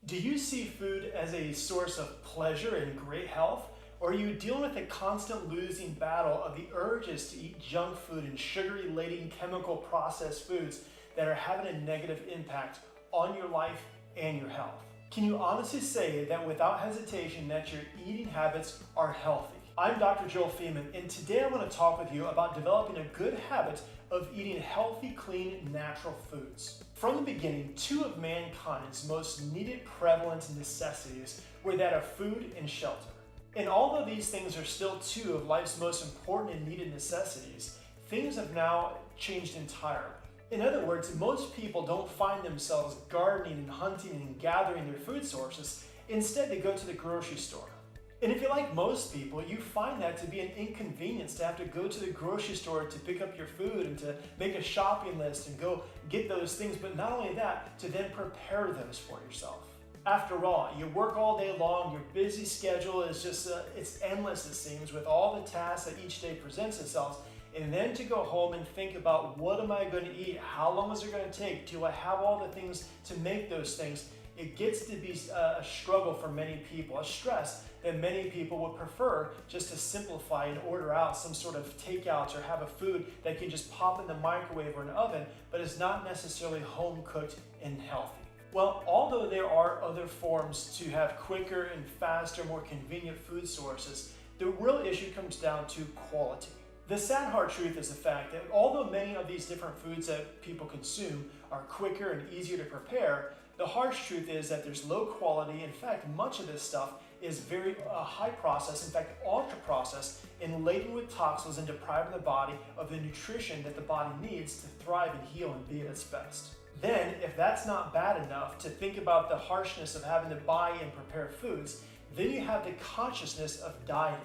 Do you see food as a source of pleasure and great health? Or are you dealing with a constant losing battle of the urges to eat junk food and sugary-laden chemical processed foods that are having a negative impact on your life and your health? Can you honestly say that without hesitation that your eating habits are healthy? I'm Dr. Joel Feeman, and today I want to talk with you about developing a good habit of eating healthy, clean, natural foods. From the beginning, two of mankind's most needed prevalent necessities were that of food and shelter. And although these things are still two of life's most important and needed necessities, things have now changed entirely. In other words, most people don't find themselves gardening and hunting and gathering their food sources. Instead, they go to the grocery store. And if you're like most people, you find that to be an inconvenience to have to go to the grocery store to pick up your food and to make a shopping list and go get those things, but not only that, to then prepare those for yourself. After all, you work all day long, your busy schedule is just, it's endless it seems, with all the tasks that each day presents itself, and then to go home and think about what am I going to eat, how long is it going to take, do I have all the things to make those things? It gets to be a struggle for many people, a stress that many people would prefer just to simplify and order out some sort of takeouts or have a food that can just pop in the microwave or an oven, but is not necessarily home cooked and healthy. Well, although there are other forms to have quicker and faster, more convenient food sources, the real issue comes down to quality. The sad hard truth is the fact that although many of these different foods that people consume are quicker and easier to prepare, the harsh truth is that there's low quality. In fact, much of this stuff is very high processed, in fact, ultra processed, and laden with toxins and depriving the body of the nutrition that the body needs to thrive and heal and be at its best. Then, if that's not bad enough to think about the harshness of having to buy and prepare foods, then you have the consciousness of dieting.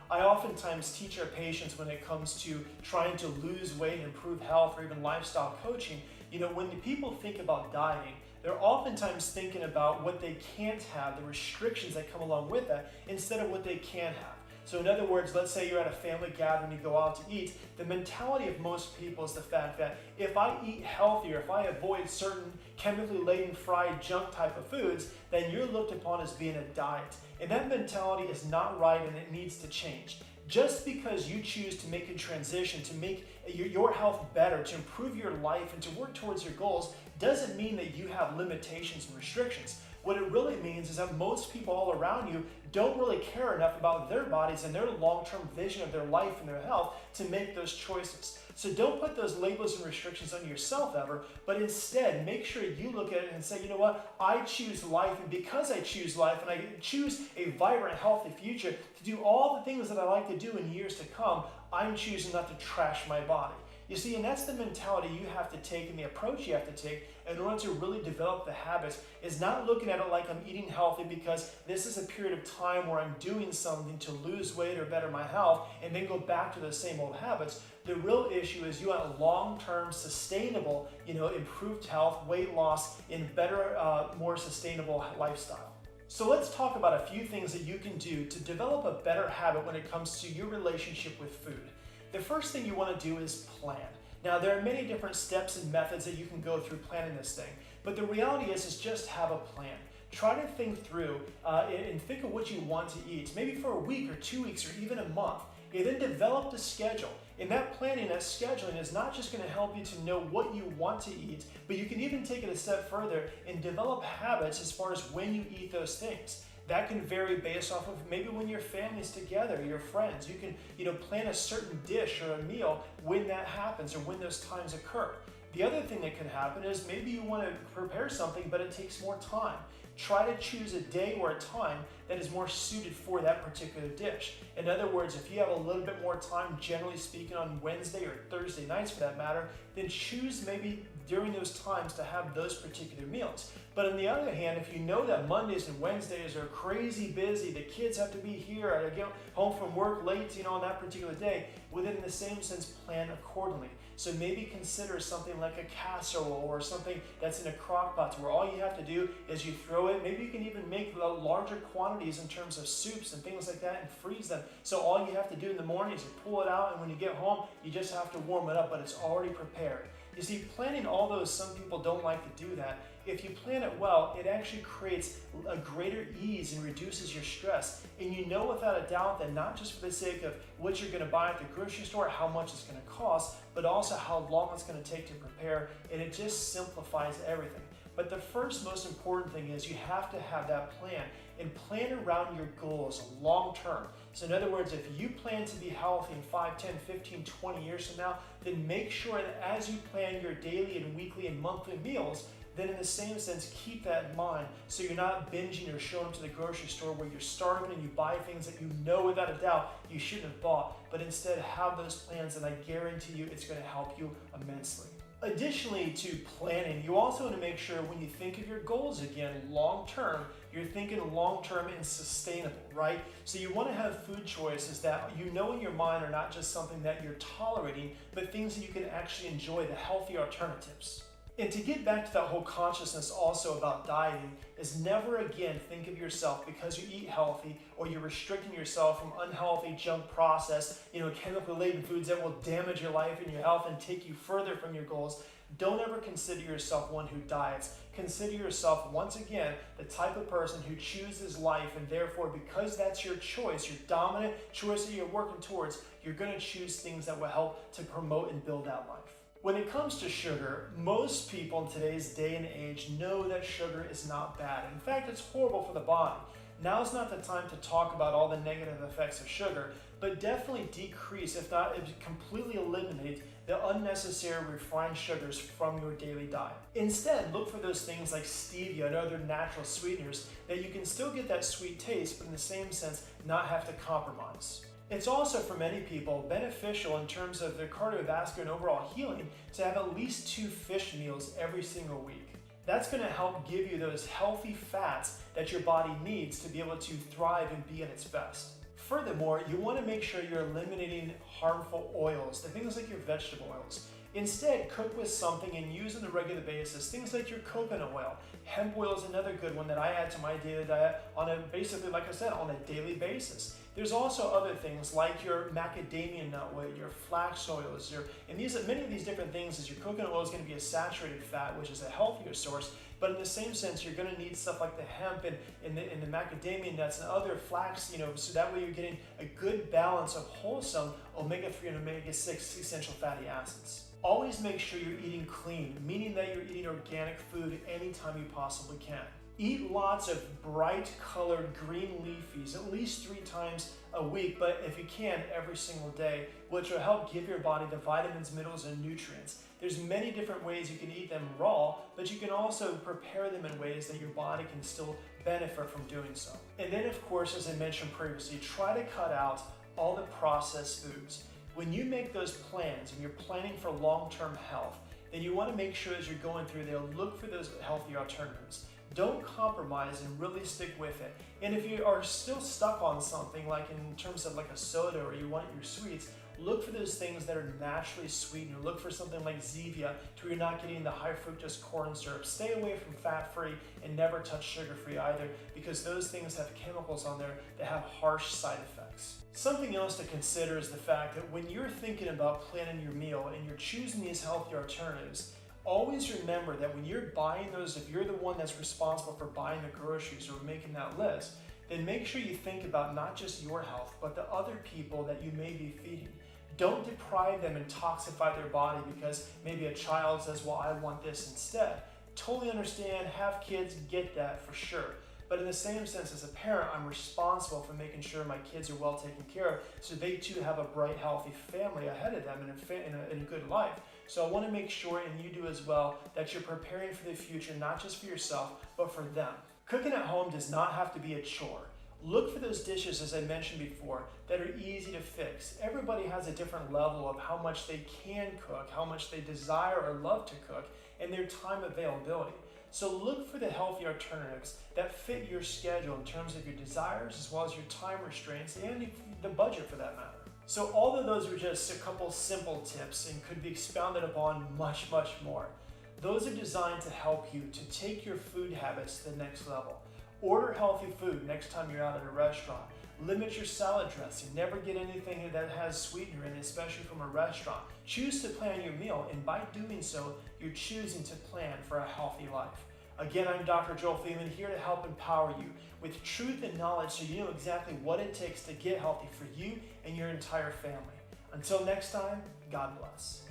I oftentimes teach our patients when it comes to trying to lose weight and improve health or even lifestyle coaching, when the people think about dieting, they're oftentimes thinking about what they can't have, the restrictions that come along with that, instead of what they can have. So in other words, let's say you're at a family gathering, you go out to eat, the mentality of most people is the fact that if I eat healthier, if I avoid certain chemically laden fried junk type of foods, then you're looked upon as being a diet. And that mentality is not right and it needs to change. Just because you choose to make a transition, to make your health better, to improve your life and to work towards your goals, doesn't mean that you have limitations and restrictions. What it really means is that most people all around you don't really care enough about their bodies and their long-term vision of their life and their health to make those choices. So don't put those labels and restrictions on yourself ever, but instead make sure you look at it and say, you know what, I choose life, and because I choose life and I choose a vibrant, healthy future to do all the things that I like to do in years to come, I'm choosing not to trash my body. You see, and that's the mentality you have to take and the approach you have to take in order to really develop the habits, is not looking at it like I'm eating healthy because this is a period of time where I'm doing something to lose weight or better my health and then go back to those same old habits. The real issue is you want long-term, sustainable, improved health, weight loss, and better, more sustainable lifestyle. So let's talk about a few things that you can do to develop a better habit when it comes to your relationship with food. The first thing you want to do is plan. Now, there are many different steps and methods that you can go through planning this thing, but the reality is just have a plan. Try to think through and think of what you want to eat, maybe for a week or 2 weeks or even a month. And then develop the schedule. And that planning, that scheduling is not just going to help you to know what you want to eat, but you can even take it a step further and develop habits as far as when you eat those things. That can vary based off of maybe when your family's together, your friends. You can, plan a certain dish or a meal when that happens or when those times occur. The other thing that can happen is maybe you want to prepare something, but it takes more time. Try to choose a day or a time that is more suited for that particular dish. In other words, if you have a little bit more time, generally speaking on Wednesday or Thursday nights for that matter, then choose maybe during those times to have those particular meals. But on the other hand, if you know that Mondays and Wednesdays are crazy busy, the kids have to be here, I get home from work late, on that particular day, within the same sense, plan accordingly. So maybe consider something like a casserole or something that's in a crock pot where all you have to do is you throw it. Maybe you can even make larger quantities in terms of soups and things like that and freeze them. So all you have to do in the morning is you pull it out, and when you get home, you just have to warm it up, but it's already prepared. You see, planning, although some people don't like to do that, if you plan it well, it actually creates a greater ease and reduces your stress. And you know without a doubt that not just for the sake of what you're going to buy at the grocery store, how much it's going to cost, but also how long it's going to take to prepare, and it just simplifies everything. But the first most important thing is you have to have that plan, and plan around your goals long term. So in other words, if you plan to be healthy in 5, 10, 15, 20 years from now, then make sure that as you plan your daily and weekly and monthly meals, then in the same sense, keep that in mind so you're not binging or showing up to the grocery store where you're starving and you buy things that you know without a doubt you shouldn't have bought, but instead have those plans, and I guarantee you it's going to help you immensely. Additionally to planning, you also want to make sure when you think of your goals again long term, you're thinking long term and sustainable, right? So you want to have food choices that you know in your mind are not just something that you're tolerating, but things that you can actually enjoy, the healthy alternatives. And to get back to that whole consciousness also about dieting is never again think of yourself because you eat healthy or you're restricting yourself from unhealthy, junk processed, chemically laden foods that will damage your life and your health and take you further from your goals. Don't ever consider yourself one who diets. Consider yourself, once again, the type of person who chooses life, and therefore, because that's your choice, your dominant choice that you're working towards, you're going to choose things that will help to promote and build that life. When it comes to sugar, most people in today's day and age know that sugar is not bad. In fact, it's horrible for the body. Now's not the time to talk about all the negative effects of sugar, but definitely decrease, if not completely eliminate, the unnecessary refined sugars from your daily diet. Instead, look for those things like stevia and other natural sweeteners that you can still get that sweet taste, but in the same sense, not have to compromise. It's also, for many people, beneficial in terms of their cardiovascular and overall healing to have at least 2 fish meals every single week. That's going to help give you those healthy fats that your body needs to be able to thrive and be at its best. Furthermore, you want to make sure you're eliminating harmful oils, the things like your vegetable oils. Instead, cook with something and use on a regular basis, things like your coconut oil. Hemp oil is another good one that I add to my daily diet on a daily basis. There's also other things like your macadamia nut oil, your flax oils, many of these different things. Is your coconut oil is going to be a saturated fat, which is a healthier source. But in the same sense, you're going to need stuff like the hemp and the macadamia nuts and other flax, so that way you're getting a good balance of wholesome omega-3 and omega-6 essential fatty acids. Always make sure you're eating clean, meaning that you're eating organic food anytime you possibly can. Eat lots of bright colored green leafies at least 3 times a week, but if you can, every single day, which will help give your body the vitamins, minerals, and nutrients. There's many different ways you can eat them raw, but you can also prepare them in ways that your body can still benefit from doing so. And then, of course, as I mentioned previously, try to cut out all the processed foods. When you make those plans and you're planning for long-term health, then you want to make sure as you're going through there, look for those healthy alternatives. Don't compromise and really stick with it. And if you are still stuck on something, like in terms of like a soda or you want your sweets, look for those things that are naturally sweetened. Look for something like Zevia to where you're not getting the high fructose corn syrup. Stay away from fat-free and never touch sugar-free either, because those things have chemicals on there that have harsh side effects. Something else to consider is the fact that when you're thinking about planning your meal and you're choosing these healthy alternatives, always remember that when you're buying those, if you're the one that's responsible for buying the groceries or making that list, then make sure you think about not just your health, but the other people that you may be feeding. Don't deprive them and toxify their body because maybe a child says, well, I want this instead. Totally understand, have kids, get that for sure. But in the same sense, as a parent, I'm responsible for making sure my kids are well taken care of so they too have a bright, healthy family ahead of them in a good life. So I want to make sure, and you do as well, that you're preparing for the future, not just for yourself, but for them. Cooking at home does not have to be a chore. Look for those dishes, as I mentioned before, that are easy to fix. Everybody has a different level of how much they can cook, how much they desire or love to cook, and their time availability. So look for the healthy alternatives that fit your schedule in terms of your desires as well as your time restraints and the budget for that matter. So although those were just a couple simple tips and could be expounded upon much, much more, those are designed to help you to take your food habits to the next level. Order healthy food next time you're out at a restaurant. Limit your salad dressing. Never get anything that has sweetener in it, especially from a restaurant. Choose to plan your meal, and by doing so, you're choosing to plan for a healthy life. Again, I'm Dr. Joel Feeman, here to help empower you with truth and knowledge so you know exactly what it takes to get healthy for you and your entire family. Until next time, God bless.